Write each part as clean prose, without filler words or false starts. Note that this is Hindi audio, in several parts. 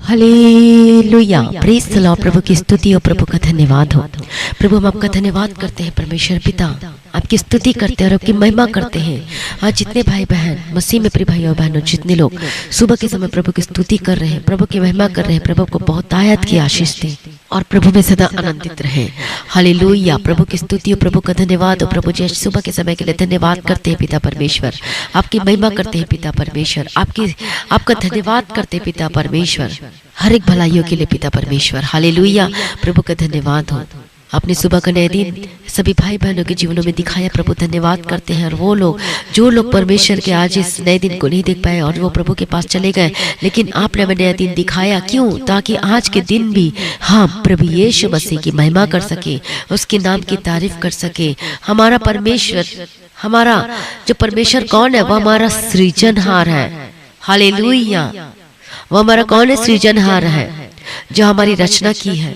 Hallelujah, praise the Lord. प्रभु की स्तुति और प्रभु का धन्यवाद हो। प्रभु हम आपका धन्यवाद करते हैं परमेश्वर पिता, आपकी स्तुति करते हैं और आपकी महिमा करते हैं। आज जितने भाई बहन मसीह में प्रिय भाई और बहनों, जितने लोग सुबह के समय प्रभु की स्तुति कर रहे हैं, प्रभु की महिमा कर रहे हैं, प्रभु को बहुत आयत की आशीष दें और प्रभु में सदा आनंदित रहे। हालेलुया, प्रभु की स्तुति और प्रभु का धन्यवाद। और प्रभु जी सुबह के समय के लिए धन्यवाद करते हैं पिता परमेश्वर, आपकी महिमा करते हैं पिता परमेश्वर, आपका धन्यवाद करते हैं पिता परमेश्वर, हर एक भलाइयों के लिए पिता परमेश्वर। हालेलुया, प्रभु का धन्यवाद हो। आपने सुबह का नया दिन सभी भाई बहनों के जीवनों में दिखाया, प्रभु धन्यवाद करते हैं। और वो लोग जो लोग परमेश्वर के आज इस नए दिन को नहीं देख पाए और वो प्रभु के पास चले गए, लेकिन आपने हमें नया दिन दिखाया, क्यों? ताकि आज के दिन भी हम प्रभु यीशु मसीह की महिमा कर सके, उसके नाम की तारीफ कर सके। हमारा परमेश्वर, हमारा जो परमेश्वर कौन है? वह हमारा सृजनहार है। हालेलुया, वो हमारा कौन है? सृजनहार है, जो हमारी रचना की है।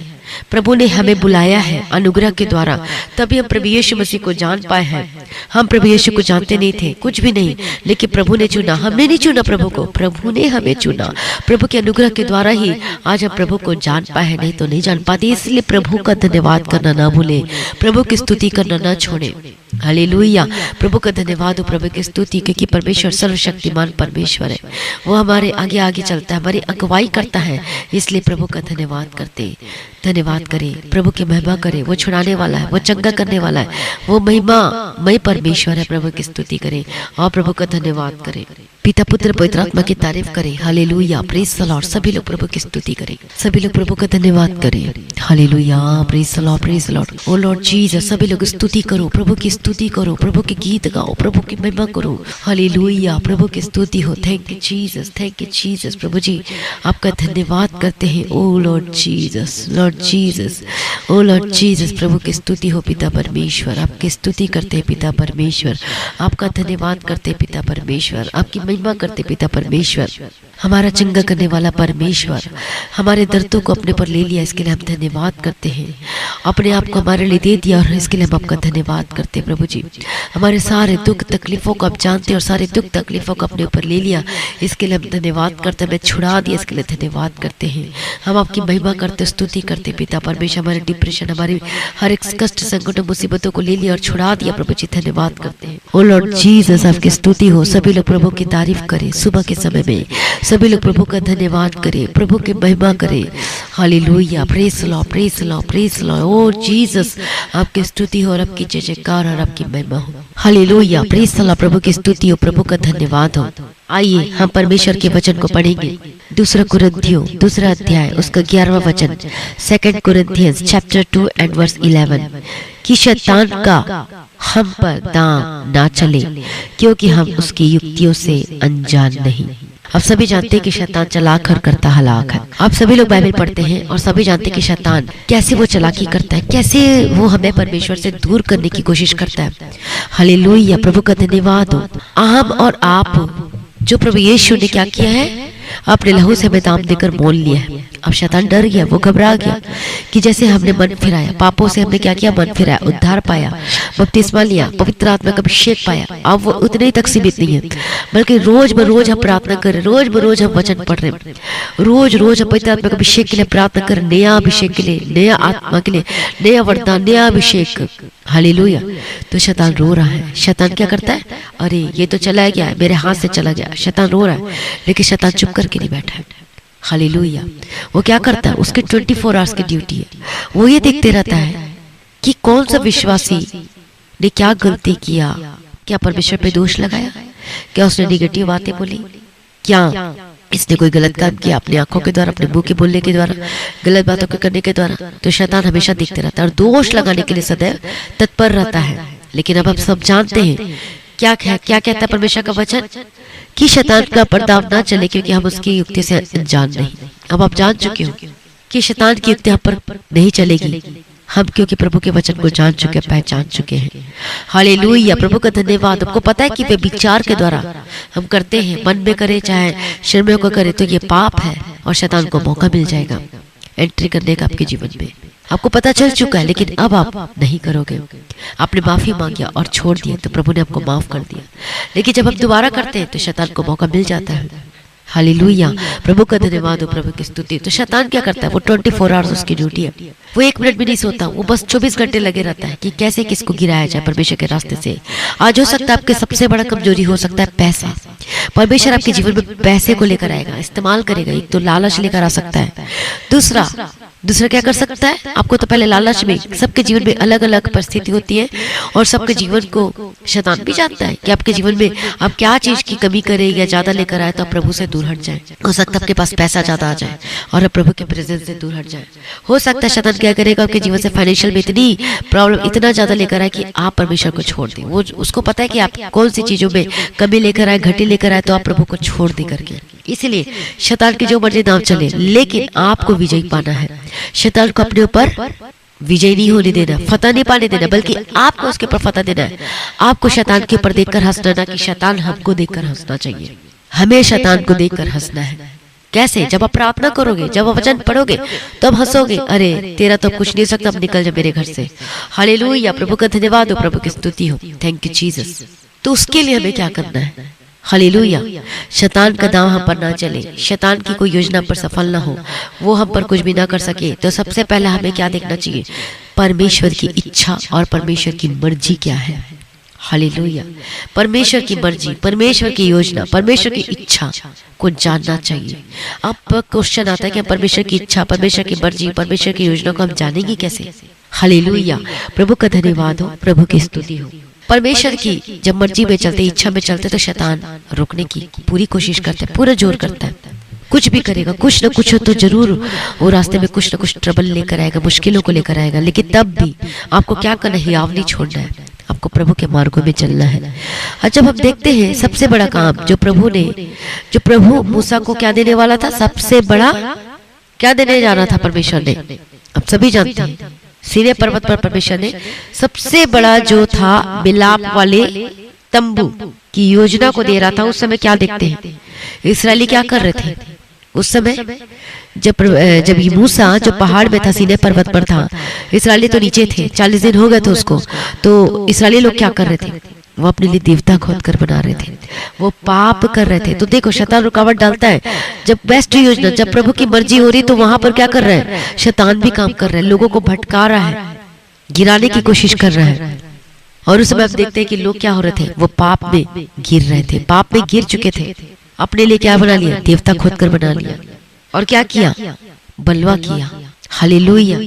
प्रभु ने हमें बुलाया है अनुग्रह के द्वारा, तभी हम प्रभु यीशु मसीह को जान पाए हैं। हम प्रभु यीशु को जानते नहीं थे, कुछ भी नहीं, लेकिन प्रभु ने चुना। हमने नहीं चुना प्रभु को, प्रभु ने हमें चुना। प्रभु के अनुग्रह के द्वारा ही आज हम प्रभु को जान पाए हैं, नहीं तो नहीं जान पाते। इसलिए प्रभु का धन्यवाद करना ना भूले, प्रभु की स्तुति करना ना छोड़े। हालेलुया, प्रभु का धन्यवाद हो, प्रभु की स्तुति, क्योंकि परमेश्वर सर्वशक्तिमान परमेश्वर है। वो हमारे आगे आगे चलता है, हमारी अगुवाई करता है। इसलिए प्रभु का धन्यवाद करते, धन्यवाद करें, प्रभु की महिमा करें। वो छुड़ाने वाला है, वो चंगा करने वाला है, वो महिमामय परमेश्वर है। प्रभु की स्तुति करें और प्रभु का धन्यवाद करें। पिता पुत्र पवित्र आत्मा की तारीफ करें। Hallelujah, praise the Lord. सभी लोग प्रभु की स्तुति करें, सभी लोग प्रभु का धन्यवाद करें। Hallelujah, praise the Lord, praise the Lord. O Lord Jesus, सभी लोग स्तुति करो, प्रभु की स्तुति करो, प्रभु के गीत गाओ, प्रभु की महिमा करो। हालेलुया, प्रभु की स्तुति हो। Thank you Jesus, thank you Jesus. प्रभु जी आपका धन्यवाद करते हैं। O Lord Jesus, Lord Jesus, ओ लॉर्ड जीसस। प्रभु की स्तुति हो पिता परमेश्वर, आपकी स्तुति करते हैं पिता परमेश्वर, आपका धन्यवाद करते हैं पिता परमेश्वर, आपकी महिमा करते पिता परमेश्वर। हमारा चंगा करने वाला परमेश्वर हमारे दर्दों को अपने पर ले लिया, इसके लिए हम धन्यवाद करते हैं। अपने आप को हमारे लिए दे दिया और इसके लिए हम आपका धन्यवाद करते हैं। प्रभु जी हमारे सारे दुख तकलीफों को आप जानते हैं और सारे दुख तकलीफों को अपने ऊपर ले लिया, इसके लिए हम धन्यवाद करते हैं। हमें छुड़ा दिया, इसके लिए धन्यवाद करते हैं। हम आपकी महिमा करते, स्तुति करते पिता परमेश्वर। हमारे डिप्रेशन, हमारी हर एक कष्ट, संकट, मुसीबतों को ले लिया और छुड़ा दिया। प्रभु जी धन्यवाद करते हैं। ओ लॉर्ड जीसस, आपकी स्तुति हो। सभी लोग प्रभु की तारीफ करें सुबह के समय में, सभी लोग प्रभु का धन्यवाद करें, प्रभु की महिमा करें। Hallelujah, praise the Lord, praise the Lord, praise the Lord. O Jesus, आपकी स्तुति हो और आपकी जय जयकार और आपकी महिमा हो। Hallelujah, praise the Lord. प्रभु की स्तुति हो, प्रभु का धन्यवाद हो। आइए हम परमेश्वर के वचन को पढ़ेंगे। दूसरा कुरिन्थियों दूसरा अध्याय उसका 11वां वचन, 2 Corinthians chapter 2 and verse 11, कि शैतान का हम पर दांव ना चले, क्योंकि हम उसकी युक्तियों से अनजान नहीं। अब सभी जानते हैं कि शैतान चलाक और करता हलाक है। आप सभी लोग बाइबल पढ़ते हैं और सभी जानते हैं कि शैतान कैसे वो चालाकी करता है, कैसे वो हमें परमेश्वर से दूर करने की कोशिश करता है। हालेलुया, प्रभु का धन्यवाद हो। हम और आप जो प्रभु यीशु ने क्या किया है, अपने लहू से हमें दाम देकर मोल लिया है। अब शैतान डर गया, वो घबरा गया कि जैसे हमने मन फिराया, पापों से हमने क्या किया, मन फिराया, उद्धार पाया, बपतिस्मा लिया, पवित्र आत्मा का अभिषेक पाया। अब वो उतने ही तक सीमित नहीं है, बल्कि रोज बरोज हम प्रार्थना करें, रोज बरोज हम वचन पढ़ रहे हैं, रोज रोज हम पवित्र आत्मा का अभिषेक के लिए प्रार्थना करें, नया अभिषेक के लिए, नया आत्मा के लिए, नया वरदान, नया अभिषेक। हालेलुया। तो शैतान रो रहा है। शैतान क्या करता है, अरे ये तो चला गया, मेरे हाथ से चला गया। शैतान रो रहा है, लेकिन शैतान चुप करके नहीं बैठा है। हालेलुया। वो क्या करता है, उसकी 24 आवर्स की ड्यूटी है। वो ये देखते रहता है कि कौन सा विश्वासी ने क्या गलती किया, क्या परमेश्वर पे दोष लगाया, क्या उसने निगेटिव बातें बोली, क्या इसने कोई गलत काम किया अपनी आंखों के द्वारा, अपने मुंह के बोलने के द्वारा, गलत बातों को करने के द्वारा। तो शैतान हमेशा देखते रहता है और दोष लगाने के लिए सदैव तत्पर रहता है। लेकिन अब हम सब जानते हैं क्या कहता है परमेश्वर का वचन, कि शैतान का पर्दाव ना चले, क्योंकि हम उसकी युक्ति से अनजान नहीं। अब आप जान चुके हो कि शैतान की युक्ति हम पर नहीं चलेगी, हम क्योंकि प्रभु के वचन को जान चुके, पहचान चुके हैं। हालेलुया, प्रभु का धन्यवाद। हमको पता है कि वे विचार के द्वारा हम करते हैं, मन में करे चाहे शर्म को करे, तो ये पाप है और शैतान को मौका मिल जाएगा एंट्री करने का आपके जीवन में। आपको पता चल चुका है, लेकिन अब आप नहीं करोगे। आपने माफी मांगी और छोड़ दिया तो प्रभु ने आपको माफ कर दिया। लेकिन जब हम दोबारा करते हैं तो शैतान को मौका मिल जाता है। हालेलुया, प्रभु का धन्यवाद हो, प्रभु की स्तुति। तो शैतान क्या करता है, वो 24 आवर्स उसकी ड्यूटी है, वो 1 मिनट भी नहीं सोता, वो बस 24 घंटे लगे रहता है कि कैसे किसको गिराया जाए परमेश्वर के रास्ते से। आज हो सकता है आपके सबसे बड़ा कमजोरी हो सकता है पैसा। परमेश्वर आपके जीवन में पैसे को लेकर आएगा, इस्तेमाल करेगा। एक तो लालच लेकर आ सकता है, दूसरा क्या कर सकता है, आपको तो पहले लालच में, सबके जीवन में अलग अलग परिस्थिति होती है और सबके जीवन को शैतान भी जानता है कि आपके जीवन में आप क्या चीज की कमी करे या ज्यादा लेकर आए तो आप प्रभु से दूर हट जाए। हो सकता है आपके पास पैसा ज्यादा आ जाए और आप प्रभु के प्रेजेंस से दूर हट जाए। हो सकता है शैतान क्या करेगा, आपके जीवन से फाइनेंशियल में इतनी प्रॉब्लम इतना ज्यादा लेकर आए कि आप परमेश्वर को छोड़ दें। वो उसको पता है कि आप कौन सी चीजों में कमी लेकर आए, घटी लेकर आए, तो आप प्रभु को छोड़ दे करके। इसीलिए शैतान की जो मर्जी नाम चले, लेकिन आपको विजय पाना है। शैतान को अपने ऊपर विजय नहीं होने देना, फतह नहीं पाने देना, बल्कि आपको उसके ऊपर फतह देना है। आपको शैतान के ऊपर देखकर हंसना, ना कि शैतान हमको देखकर हंसना चाहिए। हमें शैतान को देखकर हंसना है। कैसे? जब आप प्रार्थना करोगे, जब आप वचन पढ़ोगे, तब हंसोगे, अरे तेरा तो कुछ नहीं हो सकता, अब निकल जा मेरे घर से। हालेलुया, प्रभु का धन्यवाद हो, प्रभु की स्तुति हो, थैंक यू जीसस। तो उसके लिए हमें क्या करना है? हालेलुया, शैतान का दांव हम पर ना चले, शैतान की कोई योजना पर सफल ना हो, वो हम पर कुछ भी ना कर सके। तो सबसे पहला हमें क्या देखना चाहिए? परमेश्वर की इच्छा और परमेश्वर की मर्जी क्या है। हालेलुया, परमेश्वर की मर्जी, परमेश्वर की योजना, परमेश्वर की इच्छा को जानना चाहिए। अब क्वेश्चन आता है कि परमेश्वर की इच्छा, परमेश्वर की मर्जी, परमेश्वर की योजना को हम जानेंगे कैसे? हालेलुया, प्रभु का धन्यवाद हो, प्रभु की स्तुति हो। परमेश्वर की जब मर्जी में चलते, इच्छा में चलते, तो शैतान रोकने की पूरी कोशिश करता है, पूरा जोर करता है, कुछ भी करेगा, कुछ न कुछ तो जरूर वो रास्ते में कुछ न कुछ ट्रबल लेकर आएगा, मुश्किलों को लेकर आएगा। लेकिन तब भी आपको क्या करना है? हियाव नहीं छोड़ना है, आपको प्रभु के मार्गों में चलना है। और जब हम देखते हैं सबसे बड़ा काम जो प्रभु मूसा को क्या देने वाला था, सबसे बड़ा क्या देने जा रहा था परमेश्वर ने, अब सभी जानते हैं। सीने पर्वत पर परमेश्वर ने सबसे बड़ा जो था मिलाप वाले तंबू की योजना को दे रहा था। उस समय क्या देखते हैं, इस्राएली क्या कर रहे थे उस समय? जब ये मूसा जो पहाड़ में था, सीने पर्वत पर था, इस्राएली तो नीचे थे, 40 दिन हो गए थे उसको। तो इस्राएली लोग क्या कर रहे थे? वो अपने लिए देवता खोद कर बना रहे थे, वो पाप कर रहे थे। तो देखो शैतान रुकावट डालता है। जब बेस्ट योजना, जब प्रभु की मर्जी हो रही, तो वहां पर क्या कर रहा है? शैतान भी काम कर रहा है, लोगों को भटका रहा है, गिराने की कोशिश कर रहा है। और उस समय आप देखते हैं कि लोग क्या हो रहे थे? वो पाप में गिर रहे थे, पाप में गिर चुके थे, अपने लिए क्या बना लिया? देवता खोद कर बना लिया। और क्या किया? बलवा किया। हालेलुया,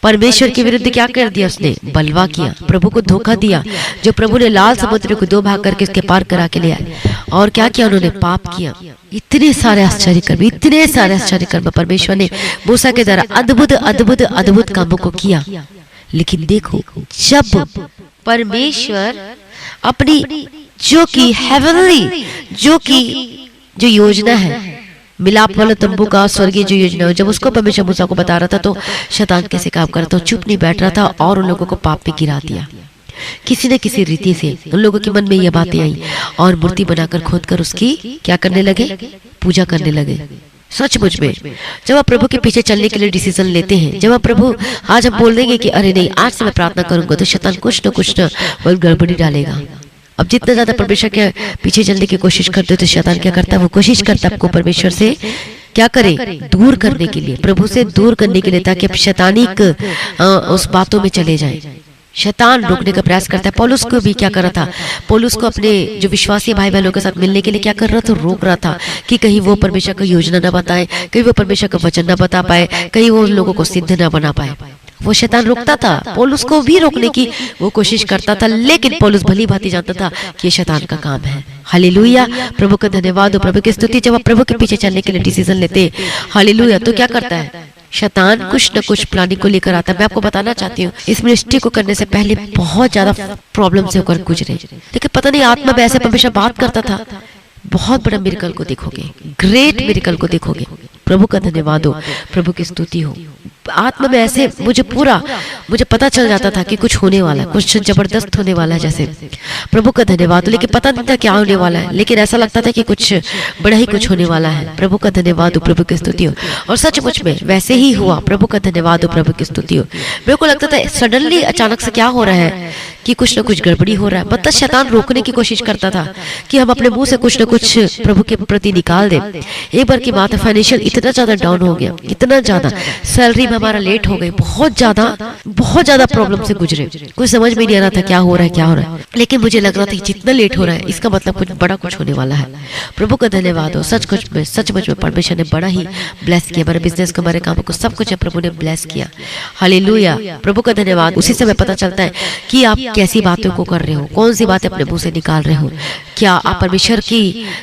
परमेश्वर के विरुद्ध क्या कर दिया उसने? बलवा किया, प्रभु को धोखा दिया। जो प्रभु ने लाल समुद्र को 2 भाग करके उसके पार करा के ले आए। और क्या किया उन्होंने? पाप किया। इतने सारे आश्चर्य कर्म, इतने सारे आश्चर्य कर्म परमेश्वर ने मूसा के द्वारा अद्भुत अद्भुत अद्भुत कामों को किया। लेकिन देखो, जब परमेश्वर अपनी जो योजना है, मिलाप वाला तंबू का स्वर्गीय जो योजना है, जब उसको परमेश्वर मूसा को बता रहा था, तो शैतान कैसे काम कर रहा था? चुप नहीं बैठ रहा था और उन लोगों को पाप में गिरा दिया। किसी न किसी रीति से उन लोगों के मन में ये बातें आई और मूर्ति बनाकर खोद कर उसकी क्या करने लगे? पूजा करने लगे। सचमुच में जब आप प्रभु के पीछे चलने के लिए डिसीजन लेते हैं, जब आप प्रभु आज हम बोल देंगे कि अरे नहीं, आज से मैं प्रार्थना करूंगा, तो शैतान कुछ न वो गड़बड़ी डालेगा। अब जितना ज्यादा परमेश्वर के पीछे चलने की कोशिश करते हो, तो शैतान क्या करता है? वो कोशिश करता है आपको परमेश्वर से क्या करे? दूर करने के लिए, प्रभु से दूर करने के लिए, ताकि आप शैतानिक उस बातों में चले जाएं। शैतान रोकने का प्रयास करता है। पौलुस को भी क्या कर रहा था? पौलुस को अपने जो विश्वासी भाई बहनों के साथ मिलने के लिए क्या कर रहा था? रोक रहा था कि कहीं वो परमेश्वर का योजना ना बताए, कहीं वो परमेश्वर का वचन ना बता पाए, कहीं वो लोगों को सिद्ध ना बना पाए। वो शैतान रोकता था, पौलुस को भी रोकने की वो कोशिश करता था, लेकिन पौलुस भली भांति जानता था कि ये शैतान का काम है। हालेलुया, प्रभु का धन्यवाद हो, प्रभु की स्तुति। जब आप प्रभु के पीछे चलने के लिए डिसीजन लेते, हालेलुया, तो क्या करता है? शैतान कुछ न कुछ प्लानिंग को लेकर आता है। मैं आपको बताना चाहती हूँ, इस मिनिस्ट्री को करने से पहले बहुत ज्यादा प्रॉब्लम से होकर गुजरे, लेकिन पता नहीं आत्मा में ऐसे परमेश्वर बात करता था। बहुत बड़ा मिरेकल को देखोगे, ग्रेट मिरेकल को देखोगे। प्रभु का धन्यवाद हो, प्रभु की स्तुति हो। आत्मा में ऐसे मुझे पता चल जाता था कि कुछ होने वाला है, कुछ जबरदस्त होने वाला है, जैसे प्रभु का धन्यवाद हो। लेकिन पता नहीं था क्या होने वाला है, लेकिन ऐसा लगता था कि कुछ बड़ा ही कुछ होने वाला है। प्रभु का धन्यवाद हो, प्रभु की स्तुति हो। और सचमुच में वैसे ही हुआ। प्रभु का धन्यवाद हो, प्रभु की स्तुति हो। मेरे को लगता था सडनली अचानक से क्या हो रहा है कि कुछ ना कुछ गड़बड़ी हो रहा है, मतलब शैतान रोकने की कोशिश करता था कि हम अपने मुंह से कुछ ना कुछ प्रभु के प्रति निकाल दें। एक बार की बात है, फाइनेंशियल इतना ज्यादा डाउन हो गया, इतना ज्यादा सैलरी में हमारा लेट हो गई, बहुत ज्यादा प्रॉब्लम से गुजरे, कुछ समझ में नहीं आ रहा था क्या हो रहा है। लेकिन मुझे लग रहा था कि जितना लेट हो रहा है इसका मतलब कुछ बड़ा कुछ होने वाला है। प्रभु का धन्यवाद हो, सचमुच में परमेश्वर ने बड़ा ही ब्लेस किया, हमारे बिजनेस को, हमारे कामों को, सब कुछ प्रभु ने ब्लेस किया। हालेलुया, प्रभु का धन्यवाद। उसी समय पता चलता है कि आप कैसी बातों को कर रहे हो, कौन सी बातें अपने मुंह से निकाल रहे हो, क्या आप परमेश्वर की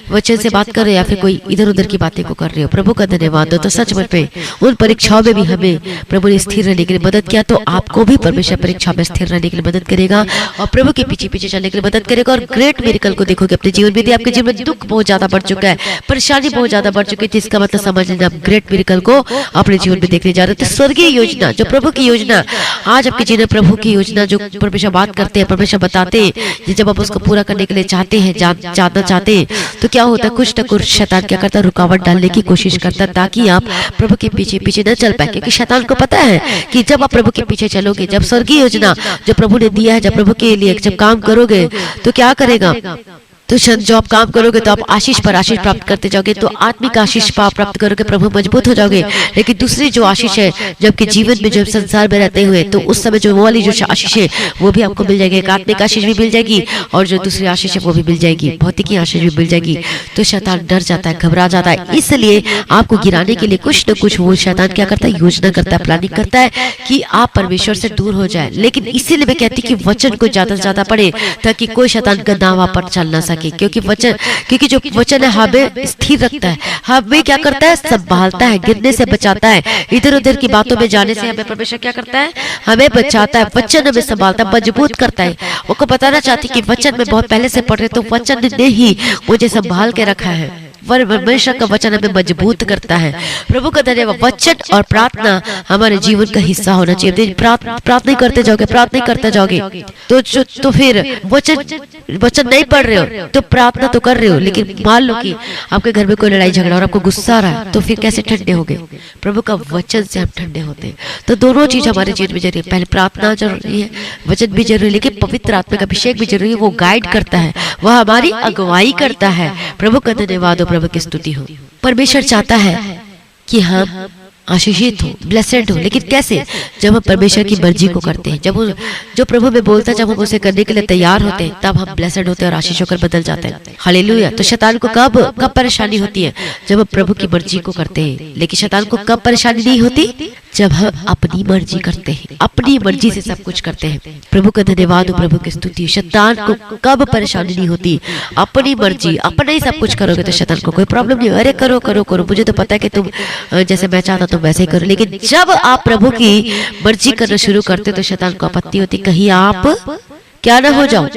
वचन से बात कर रहे हो या फिर कोई इधर उधर की बातें को कर रहे हो। प्रभु का धन्यवाद हो। तो सचमुच में उन परीक्षाओं में भी हमें प्रभु ने स्थिर रहने के लिए मदद किया, तो आपको भी परमेश्वर परीक्षा में स्थिर रहने के लिए मदद करेगा और प्रभु के पीछे पीछे चलने के लिए मदद करेगा और ग्रेट मिरेकल को देखोगे अपने जीवन में। आपके जीवन में दुख बहुत ज्यादा बढ़ चुका है, परेशानी बहुत ज्यादा बढ़ चुकी है, जिसका मतलब समझ लेना आप ग्रेट मिरेकल को अपने जीवन में देखने जा रहे हो। तो स्वर्गीय योजना, जो प्रभु की योजना आज आपके जीवन, प्रभु की योजना जो परमेश्वर बात करते हैं, परमेश्वर बताते हैं, जब आप उसको पूरा करने के लिए चाहते हैं, जानना चाहते हैं, तो क्या होता है, कुछ न कुछ शैतान क्या करता है, रुकावट डालने की कोशिश करता है ताकि आप प्रभु के पीछे पीछे न चल पाए। क्योंकि शैतान को पता है कि जब आप प्रभु के पीछे चलोगे, जब स्वर्गीय योजना जो प्रभु ने दिया है, जब प्रभु के लिए जब काम करोगे, तो क्या करेगा, तो जो आप काम करोगे तो आप आशीष पर आशीष प्राप्त करते जाओगे, तो आत्मिक आशीष प्राप्त करोगे, प्रभु मजबूत हो जाओगे। लेकिन दूसरी जो आशीष है, जबकि जीवन में जब संसार में रहते हुए, तो उस समय जो वो वाली जो आशीष है वो भी आपको मिल जाएगी, एक आत्मिक आशीष भी मिल जाएगी और जो दूसरी आशीष है वो भी मिल जाएगी, भौतिक आशीष भी मिल जाएगी। तो शैतान डर जाता है, घबरा जाता है, इसलिए आपको गिराने के लिए कुछ न कुछ वो शैतान क्या करता है, योजना करता है, प्लानिंग करता है कि आप परमेश्वर से दूर हो जाए। लेकिन इसीलिए मैं कहती कि वचन को ज्यादा से ज्यादा पढ़े ताकि कोई शैतान का दावा पर चल ना सके। क्योंकि जो वचन है हमें स्थिर रखता है, हमें क्या करता है, संभालता है, गिरने से बचाता है, इधर उधर की बातों में जाने से हमें परमेश्वर क्या करता है, हमें बचाता है, वचन हमें संभालता है, मजबूत करता है। वो बताना चाहती कि वचन में बहुत पहले से पढ़ रहे, तो वचन ने ही मुझे संभाल के रखा है, परमेश्वर का वचन हमें मजबूत करता है। प्रभु का धन्यवाद। वचन और प्रार्थना हमारे जीवन का हिस्सा होना चाहिए। प्रार्थना करते जाओगे तो फिर वचन नहीं पढ़ रहे हो तो प्रार्थना तो कर रहे हो, लेकिन मान लो कि आपके घर में कोई लड़ाई झगड़ा और आपको गुस्सा आ रहा है, तो फिर कैसे ठंडे होगे? प्रभु का वचन से हम ठंडे होते हैं। तो दोनों चीज हमारे जीवन में जरूरी है, पहले प्रार्थना जरूरी है, वचन भी जरूरी है, लेकिन पवित्र आत्मा का अभिषेक भी जरूरी है। वो गाइड करता है, वह हमारी अगुवाई करता है। प्रभु का धन्यवाद हो, प्रभु की स्तुति हो। परमेश्वर चाहता है कि हम आशीषित हो, ब्लेसेड हो, लेकिन कैसे? जब हम परमेश्वर की मर्जी को करते हैं, जब वो जो प्रभु में बोलता है, जब हम उसे करने के लिए तैयार होते हैं, तब हम ब्लेसेड होते हैं और आशीष होकर बदल जाते हैं। हालेलुया। तो शैतान को कब परेशानी होती है? जब हम प्रभु की मर्जी को करते हैं। लेकिन शैतान को कब परेशानी नहीं होती? जब हम अपनी मर्जी करते हैं, अपनी मर्जी से सब कुछ करते हैं। प्रभु का धन्यवाद हो, प्रभु की स्तुति। शैतान को कब परेशानी नहीं होती? अपनी मर्जी, अपने ही सब कुछ करोगे तो शैतान को कोई प्रॉब्लम नहीं। अरे करो करो करो, मुझे तो पता है कि तुम जैसे मैं चाहता तुम वैसे ही करो। लेकिन जब आप प्रभु की मर्जी करना शुरू करते तो शैतान को आपत्ति होती, कहीं आप क्या ना हो जाओ,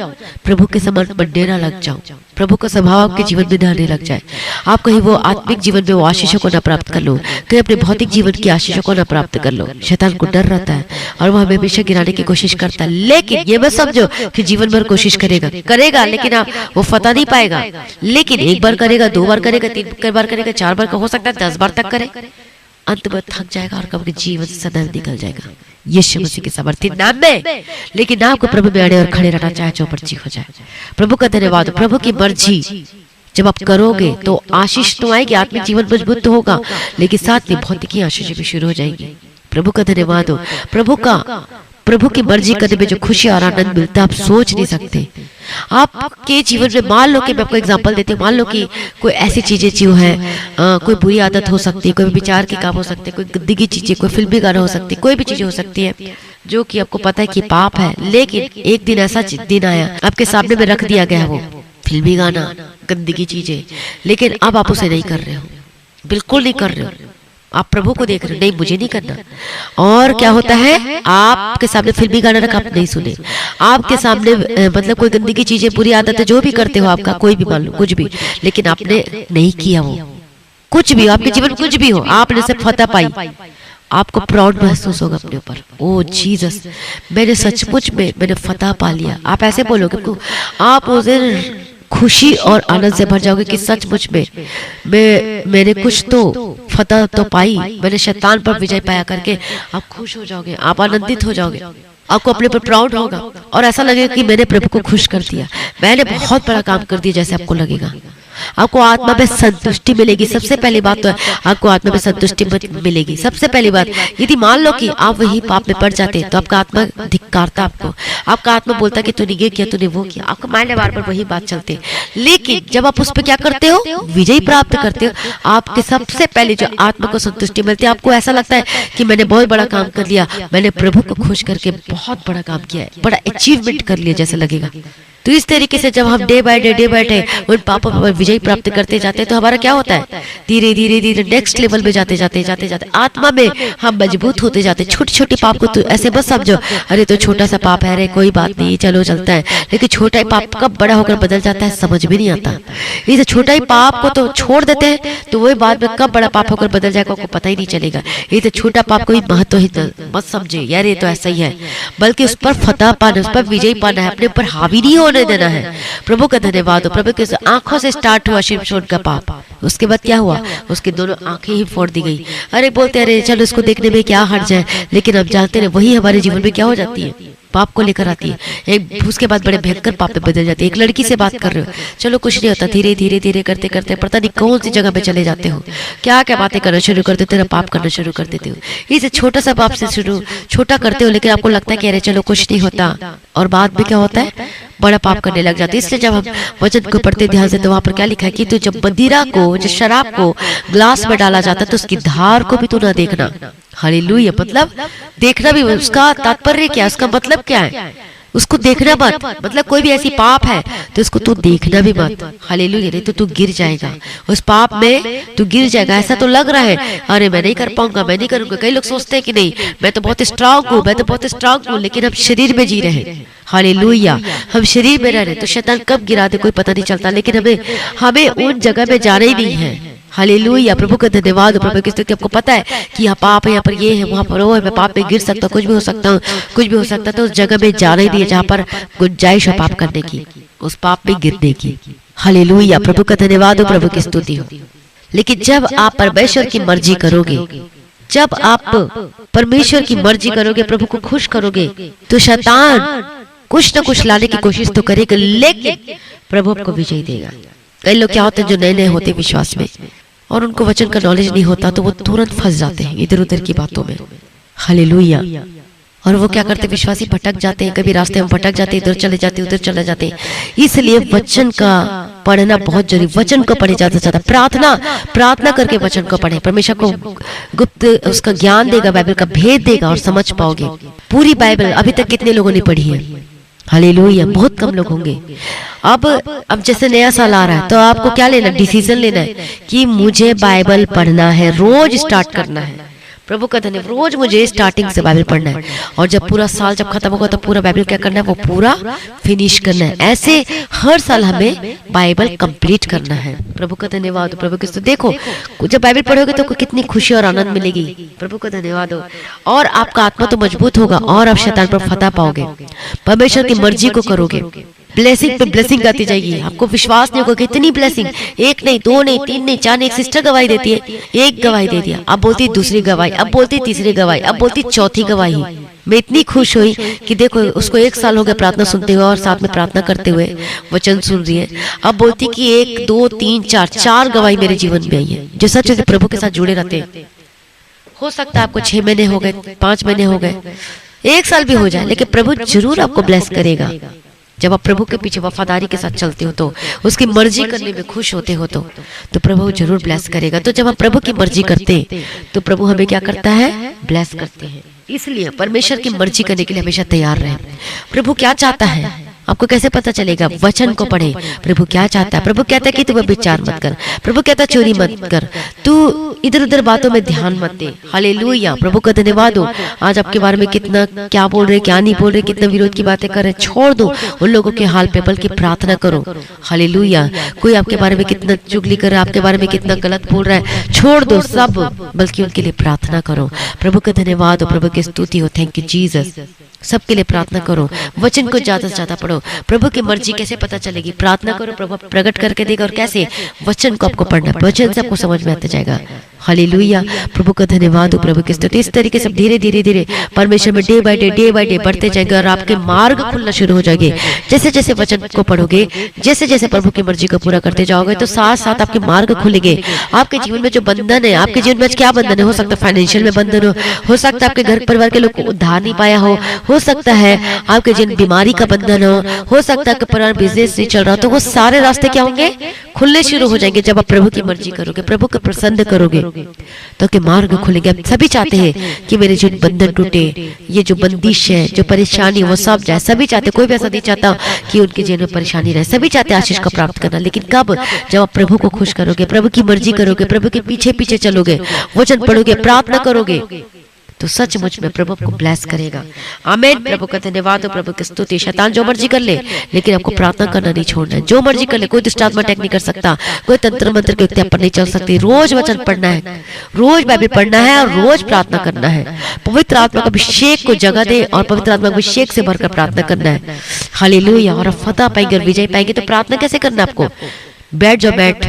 प्रभु के समान बनने ना लग जाओ, प्रभु का स्वभाव आपके जीवन में आने लग जाए, आप कहीं वो आत्मिक जीवन में वो आशीषों को ना प्राप्त कर लो, कहीं अपने भौतिक जीवन की आशीषों को ना प्राप्त कर लो। शैतान को डर रहता है और वो हमें हमेशा गिराने की कोशिश करता है। लेकिन ये मत समझो कि जीवन भर कोशिश करेगा लेकिन वो फतह नहीं पाएगा। लेकिन एक बार करेगा, 2 बार करेगा, 3 बार करेगा, 4 बार का हो सकता है 10 बार तक करे, अंत में थक जाएगा और कभी जीवन से सदैव निकल जाएगा यीशु मसीह के समर्थी नाम में। लेकिन नाम को प्रभु में अड़े और खड़े रहना, चाहे जो मर्जी हो जाए। प्रभु का धन्यवाद। प्रभु की मर्जी जब आप करोगे तो आशीष तो आएगी, आत्मिक जीवन मजबूत तो होगा, लेकिन साथ में भौतिक आशीष भी शुरू हो जाएगी। प्रभु का धन्यवाद हो। प्रभु की मर्जी करने में जो खुशी और आनंद मिलता है आप सोच नहीं सकते। आपके जीवन में मान लो कि मैं आपको एग्जांपल देती हूँ, मान लो कि कोई ऐसी चीजें जो है, कोई बुरी आदत हो सकती है, कोई विचार के काम हो सकते हैं, कोई गंदगी चीजें, कोई फिल्मी गाना हो सकती है, कोई भी चीजें हो सकती है जो कि आपको पता है कि पाप है। लेकिन एक दिन ऐसा दिन आया, आपके सामने में रख दिया गया वो फिल्मी गाना, गंदगी चीजें, लेकिन अब आप उसे नहीं कर रहे हो, बिल्कुल नहीं कर रहे हो। आप प्रभु को देख रहे हो, नहीं मुझे नहीं करना। और क्या होता है, आपके सामने फिल्मी गाना रखा, आप नहीं सुने, आपके सामने मतलब कोई गंदगी चीजें, बुरी आदतें जो भी करते हो आपका, कोई भी मान लो कुछ भी, लेकिन आपने नहीं किया वो कुछ भी, आपके जीवन कुछ भी हो, आपने सिर्फ फतह पाई, आपको प्राउड महसूस होगा अपने ऊपर। ओ जीसस, मैंने सचमुच में मैंने फतह पा लिया। आप ऐसे बोलोगे, आप उस दिन खुशी और आनंद से भर जाओगे कि सचमुच में मैंने कुछ तो फतह तो पाई, मैंने शैतान पर विजय पाया करके आप खुश हो जाओगे, आप आनंदित हो जाओगे। आपको अपने पर प्राउड होगा और ऐसा लगेगा कि मैंने प्रभु को खुश कर दिया, मैंने बहुत बड़ा काम कर दिया जैसे आपको लगेगा। आपको आत्मा में संतुष्टि मिलेगी। सबसे पहली बात तो है आपको आत्मा में संतुष्टि मिलेगी। सबसे पहली बात, यदि मान लो कि आप वही पाप में पड़ जाते तो आपका आत्मा धिक्कारता आपको, आपका आत्मा बोलता कि तूने ये किया, तूने वो किया, आपका माइंड बार बार वही बात चलते। लेकिन जब आप उस पर क्या करते हो, विजय प्राप्त करते हो, आपके सबसे पहले जो आत्मा को संतुष्टि मिलती है, आपको ऐसा लगता है कि मैंने बहुत बड़ा काम कर लिया, मैंने प्रभु को खुश करके बहुत बड़ा काम किया है, बड़ा अचीवमेंट कर लिया जैसे लगेगा। तो इस तरीके से जब हम डे बाय डे उन पापों पर विजय प्राप्त करते जाते हैं तो हमारा क्या होता है, धीरे धीरे धीरे नेक्स्ट लेवल में जाते जाते आत्मा में हम मजबूत होते जाते। छोटी छोटी पाप को तो ऐसे बस समझो, अरे तो छोटा सा पाप है, अरे कोई बात नहीं, चलो चलता है। लेकिन छोटा ही पाप कब बड़ा होकर बदल जाता है समझ में नहीं आता। इसे छोटा ही पाप को तो छोड़ देते हैं तो वही बाद में कब बड़ा पाप होकर बदल जाएगा आपको पता ही नहीं चलेगा। ये तो छोटा पाप को ही महत्व ही मत समझे यार, ये तो ऐसा ही है, बल्कि उस पर फतह पाना, उस पर विजय पाना है, अपने ऊपर हावी नहीं होने देना है। प्रभु का धन्यवाद हो। प्रभु के आंखों से स्टार्ट हुआ शिमशोन का पाप, उसके बाद क्या हुआ, उसकी दोनों आंखें ही फोड़ दी गई। अरे बोलते अरे चलो इसको देखने में क्या हर्ज है, लेकिन हम जानते हैं वही हमारे जीवन में क्या हो जाती है, पाप को लेकर आती है। एक उसके बाद बड़े भयंकर पाप में बदल जाती है। एक लड़की से बात कर रहे हो, चलो कुछ नहीं होता, धीरे धीरे धीरे करते करते पता नहीं कौन सी जगह पे चले जाते हो, क्या क्या बातें करना शुरू कर देते हो, पाप करना शुरू कर देते हो। इसे छोटा सा पाप से शुरू छोटा करते हो, लेकिन आपको लगता है कि अरे चलो कुछ नहीं होता, और बाद में क्या होता है, बड़ा पाप करने लग जाते। इसलिए जब हम वचन को पढ़ते ध्यान से तो वहां पर क्या लिखा है कि तू जब मदिरा को, जो शराब को ग्लास में डाला जाता तो उसकी धार को भी तू ना देखना। हालेलुया, मतलब देखना भी, उसका तात्पर्य क्या, उसका मतलब क्या है, उसको देखना मत, मतलब कोई भी ऐसी पाप है तो उसको तू देखना भी मत। हालेलुया, नहीं तो तू गिर जाएगा उस पाप में, तू गिर जाएगा। ऐसा तो लग रहा है अरे मैं नहीं कर पाऊंगा, मैं नहीं करूंगा। कई लोग सोचते हैं कि नहीं मैं तो बहुत स्ट्रांग हूँ, मैं तो बहुत स्ट्रांग हूँ, लेकिन हम शरीर में जी रहे हैं। हालेलुया, हम शरीर में रह रहे तो शैतान कब गिरा दे कोई पता नहीं चलता, लेकिन हमें उन जगह में जाना ही नहीं है। हालेलुया, प्रभु का धन्यवाद। प्रभु की स्तुति। आपको पता है कि यहाँ पाप है, यहाँ पर ये है, वहाँ पर वो है, मैं पाप में गिर सकता हूँ, कुछ भी हो सकता हूँ, कुछ भी हो सकता है। तो उस जगह में जाना ही नहीं है जहाँ पर गुंजाइश है पाप करने की, उस पाप में गिरने की। हालेलुया, प्रभु का धन्यवाद हो, प्रभु की स्तुति हो। लेकिन जब आप परमेश्वर की मर्जी करोगे, जब आप परमेश्वर की मर्जी करोगे, प्रभु को खुश करोगे, तो शैतान कुछ न कुछ लाने की कोशिश तो करेगा, लेकिन प्रभु आपको विजय देगा। कई लोग क्या होते हैं जो नए नए होते विश्वास में और उनको वचन का नॉलेज नहीं होता, तो वो तुरंत फंस जाते हैं इधर उधर की बातों में। हालेलुया, और वो क्या करते, विश्वासी भटक जाते हैं, कभी रास्ते में भटक जाते हैं, इधर चले जाते हैं, उधर चले जाते हैं। इसलिए वचन का पढ़ना बहुत जरूरी। वचन को पढ़े ज्यादा से ज्यादा, प्रार्थना करके वचन को पढ़े। परमेश्वर को गुप्त उसका ज्ञान देगा, बाइबल का भेद देगा और समझ पाओगे। पूरी बाइबल अभी तक कितने लोगों ने पढ़ी है? हालेलुया, बहुत कम लोग होंगे। अब जैसे नया साल आ रहा है तो आपको क्या लेना, डिसीजन लेना है कि मुझे बाइबल पढ़ना है, रोज स्टार्ट करना है। प्रभु का धन्यवाद, रोज मुझे स्टार्टिंग से बाइबल पढ़ना है, और जब पूरा साल जब खत्म होगा तो पूरा बाइबल क्या करना है, वो पूरा फिनिश करना है। ऐसे हर साल हमें बाइबल कंप्लीट करना है। प्रभु का धन्यवाद। प्रभु के देखो जब बाइबल पढ़ोगे तो कितनी खुशी और आनंद मिलेगी। प्रभु का धन्यवाद हो। और आपका आत्मा तो मजबूत होगा और आप शैतान पर फतह पाओगे, परमेश्वर की मर्जी को करोगे। ब्लेसिंग पे ब्लेसिंग आती जाएगी। आपको विश्वास नहीं होगा कितनी ब्लेसिंग, एक नहीं, दो नहीं, तीन नहीं, चार नहीं। एक सिस्टर गवाही देती है, एक गवाही दे दिया, अब बोलती दूसरी गवाही, अब बोलती तीसरी गवाही, अब बोलती चौथी गवाही। मैं इतनी खुश हुई कि देखो उसको 1 साल हो गया प्रार्थना सुनते हुए और साथ में प्रार्थना करते हुए वचन सुन रही है। अब बोलती कि 1 2 3 4 गवाही मेरे जीवन में आई है, जो सच है प्रभु के साथ जुड़े रहते हैं। हो सकता है आपको 6 महीने हो गए, 5 महीने हो गए, 1 साल भी हो जाए, लेकिन प्रभु जरूर आपको ब्लेस करेगा। जब आप प्रभु के पीछे वफादारी के साथ चलते हो तो, उसकी मर्जी करने में खुश होते हो तो प्रभु जरूर ब्लेस करेगा। तो जब हम प्रभु की मर्जी करते हैं तो प्रभु हमें क्या करता है, ब्लेस करते हैं। इसलिए परमेश्वर की मर्जी करने के लिए हमेशा तैयार रहें। प्रभु क्या चाहता है आपको कैसे पता चलेगा, वचन को पढ़े। प्रभु क्या चाहता है, प्रभु कहता है कि तू विचार मत कर, प्रभु कहता है चोरी मत कर, तू इधर उधर बातों में ध्यान मत दे। हालेलुया, प्रभु का धन्यवाद हो। आज आपके बारे में कितना क्या बोल रहे, क्या नहीं बोल रहे, कितना विरोध की बातें कर रहे, छोड़ दो उन लोगों के हाल पे, बल्कि प्रार्थना करो। हालेलुया, कोई आपके बारे में कितना चुगली कर रहा है, आपके बारे में कितना गलत बोल रहा है, छोड़ दो सब, बल्कि उनके लिए प्रार्थना करो। प्रभु का धन्यवाद हो, प्रभु की स्तुति हो। Thank you Jesus. सबके लिए प्रार्थना करो, वचन को ज्यादा से ज्यादा पढ़ो। प्रभु की मर्जी कैसे पता चलेगी, प्रार्थना करो, प्रभु प्रकट करके देगा। और कैसे, वचन को आपको पढ़ना, वचन से आपको समझ में आता जाएगा। हालेलुया, प्रभु का धन्यवाद हो, प्रभु की स्तुति। इस तरीके से धीरे धीरे धीरे परमेश्वर में डे बाय डे बढ़ते जाएंगे और आपके मार्ग खुलना शुरू हो जाएंगे। जैसे जैसे वचन को पढ़ोगे, जैसे जैसे प्रभु की मर्जी को पूरा करते जाओगे, तो साथ साथ आपके मार्ग खुलेंगे। आपके जीवन में जो बंधन है, आपके जीवन में क्या बंधन है, हो सकता है फाइनेंशियल में बंधन हो सकता है आपके घर परिवार के लोग को उद्धार नहीं पाया हो सकता है आपके जीवन बीमारी का बंधन हो सकता है कि परिवार बिजनेस नहीं चल रहा, तो वो सारे रास्ते क्या होंगे, खुलने शुरू हो जाएंगे। जब आप प्रभु की मर्जी करोगे, प्रभु को प्रसन्न करोगे, तो के मार्ग खुलेंगे। आप सभी चाहते हैं कि मेरे जीवन बंधन टूटे, ये जो बंदिश है, जो परेशानी, वो सब जाए। सभी चाहते, कोई भी ऐसा नहीं चाहता कि उनके जीवन में परेशानी रहे। सभी चाहते आशीष को प्राप्त करना, लेकिन कब, जब आप प्रभु को खुश करोगे, प्रभु की मर्जी करोगे, प्रभु के पीछे पीछे चलोगे, वचन पढ़ोगे, प्रार्थना करोगे, तो सचमुच में प्रभु आपको ब्लेस करेगा। आमीन। प्रभु का धन्यवाद हो, प्रभु की स्तुति। शैतान जो मर्जी कर ले, लेकिन आपको प्रार्थना करना नहीं छोड़ना है। जो मर्जी कर ले, कोई दुष्टात्मा अटैक नहीं कर सकता, कोई तंत्र मंत्र के युक्ति पर नहीं चल सकती। रोज वचन पढ़ना है, रोज बाइबल पढ़ना है और रोज प्रार्थना करना है। पवित्र आत्मा का अभिषेक को जगह दे और पवित्र आत्मा का अभिषेक से भरकर प्रार्थना करना है। हालेलुया। और फतह पाएंगे और विजय पाएंगे। तो प्रार्थना कैसे करना, आपको बैठ जाओ, बैठ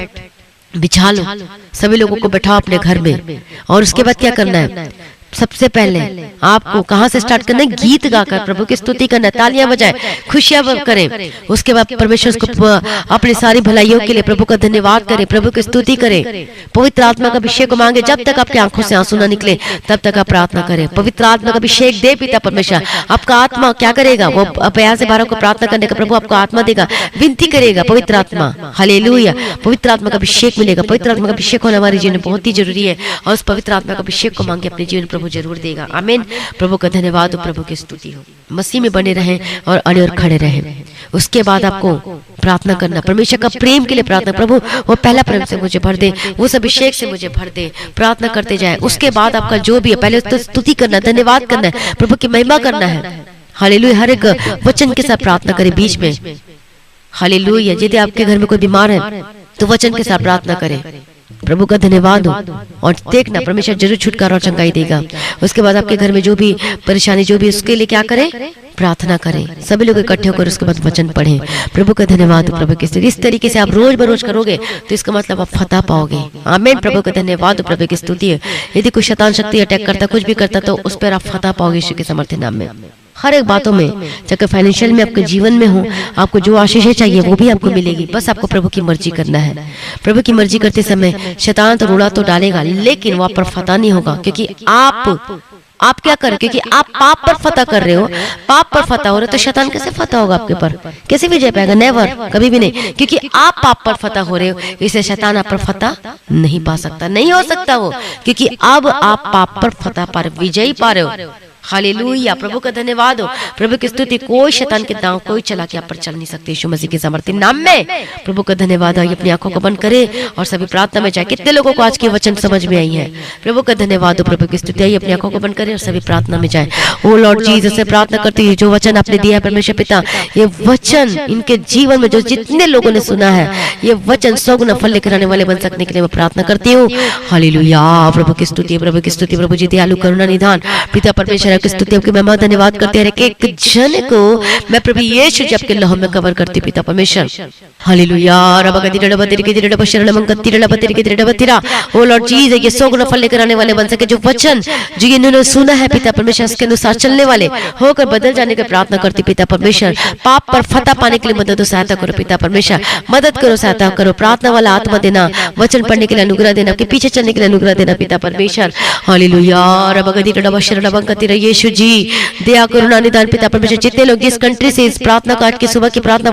बिछा लो, सभी लोगों को बैठाओ अपने घर में, और उसके बाद क्या करना है, सबसे पहले आपको कहां से स्टार्ट करना है, गीत गाकर प्रभु की स्तुति करना, तालियां बजाएं, खुशियां करें। उसके बाद परमेश्वर को अपनी सारी भलाइयों के लिए प्रभु का धन्यवाद करें, प्रभु की स्तुति करें, पवित्र आत्मा का अभिषेक को मांगे। जब तक आपकी आंखों से आंसू ना निकले, तब तक आप प्रार्थना करें। पवित्र आत्मा का अभिषेक दे पिता परमेश्वर। आपका आत्मा क्या करेगा, वो अभ्यास से बारह को प्रार्थना करने का प्रभु आपको आत्मा देगा, विनती करेगा। पवित्र आत्मा, हालेलुया, पवित्र आत्मा का अभिषेक मिलेगा। पवित्र आत्मा का अभिषेक होना हमारे जीवन में बहुत ही जरूरी है, और उस पवित्र आत्मा का अभिषेक को मांगे अपने जीवन प्रभु जरूर देगा। आमीन। प्रभु का धन्यवाद हो, प्रभु की स्तुति हो। मसीह में बने रहें और अड़े और खड़े रहें। उसके बाद आपको प्रार्थना करना, परमेश्वर का प्रेम के लिए प्रार्थना, प्रभु वो पहला प्रेम से मुझे भर दे, उस अभिषेक से मुझे भर दे, प्रार्थना करते जाए। उसके बाद आपका जो भी है, पहले तो स्तुति करना, धन्यवाद करना है, प्रभु की महिमा करना है। हालेलुया। हर एक वचन के साथ प्रार्थना करें बीच में। हालेलुया। यदि आपके घर में कोई बीमार है, तो वचन के साथ प्रार्थना करें, प्रभु का धन्यवाद हो, और देखना परमेश्वर जरूर छुटकारा और चंगाई देगा। उसके बाद आपके घर में जो भी परेशानी, जो भी, उसके लिए क्या करें, प्रार्थना करें। सभी लोग इकट्ठे होकर उसके बाद वचन पढ़ें। प्रभु का धन्यवाद हो, प्रभु की स्तुति। इस तरीके से आप रोज बरोज करोगे, तो इसका मतलब आप फतह पाओगे। आमीन। प्रभु का धन्यवाद हो, प्रभु की स्तुति है। यदि कोई शैतान शक्ति अटैक करता, कुछ भी करता, तो उस पर आप फतह पाओगे यीशु के समर्थन नाम में। हर एक बातों में, चाहे फाइनेंशियल में, आपके जीवन में हो, आपको जो आशीषें चाहिए वो भी आपको मिलेगी। बस आपको प्रभु की मर्जी करना है। प्रभु की मर्जी करते समय शैतान तो रोड़ा तो डालेगा, लेकिन वहां पर फतह नहीं होगा, क्योंकि आप क्या करें, क्योंकि आप पाप पर फतह कर रहे हो। पाप पर फतह हो रहे, तो शैतान कैसे फतह होगा आपके पर, कैसे विजय पाएगा, नेवर, कभी भी नहीं, क्योंकि आप पाप पर फतह हो रहे हो। इसलिए शैतान आप पर फतह नहीं पा सकता, नहीं हो सकता वो, क्योंकि अब आप पाप पर फतह पा रहे, विजयी पा रहे हो। हालेलुया। प्रभु का धन्यवाद हो, प्रभु की स्तुति। कोई शैतान के दांव, कोई चला के आप पर चल नहीं सकते यीशु मसीह के सामर्थ्य नाम में। प्रभु का धन्यवाद हो। अपनी आंखों को बंद करे और सभी प्रार्थना में जाए। कितने लोगों को आज के वचन समझ में आई है, प्रभु का धन्यवाद हो, प्रभु की स्तुति। आइए अपनी आंखों को बंद करें और सभी प्रार्थना में जाए। ओ लॉर्ड जीसस से प्रार्थना करती है, जो वचन आपने दिया है परमेश्वर पिता, ये वचन इनके जीवन में जो जितने लोगों ने सुना है, ये वचन सौगुना फल लेकर आने वाले बन सकने के लिए मैं प्रार्थना करती हूँ। हालेलुया। प्रभु की स्तुति, प्रभु की स्तुति। प्रभु जी दयालु करुणा निधान पिता परमेश्वर की स्तुति, आपकी महिमा धन्यवाद करते हैं। एक जन को मैं प्रभु यीशु जी आपके लहू में कवर करती पिता परमेश्वर। हालेलुया। ओ लॉर्ड जीसस, ये सौगुना फल लेकर आने वाले बन सके, जो वचन जो इन्होंने सुना है पिता परमेश्वर, उसके अनुसार चलने वाले होकर बदल जाने की प्रार्थना करती पिता परमेश्वर। पाप पर फतह पाने के लिए मदद और सहायता करो पिता परमेश्वर, मदद करो, सहायता करो। प्रार्थना वाला आत्मा देना, वचन पढ़ने के लिए अनुग्रह देना, आपके पीछे चलने के लिए अनुग्रह देना पिता परमेश्वर। हालेलुया। यीशु जी दया करुणा निदान पिता परमेश्वर। जितने लोग जिस कंट्री से इस प्रार्थना का आज की सुबह की प्रार्थना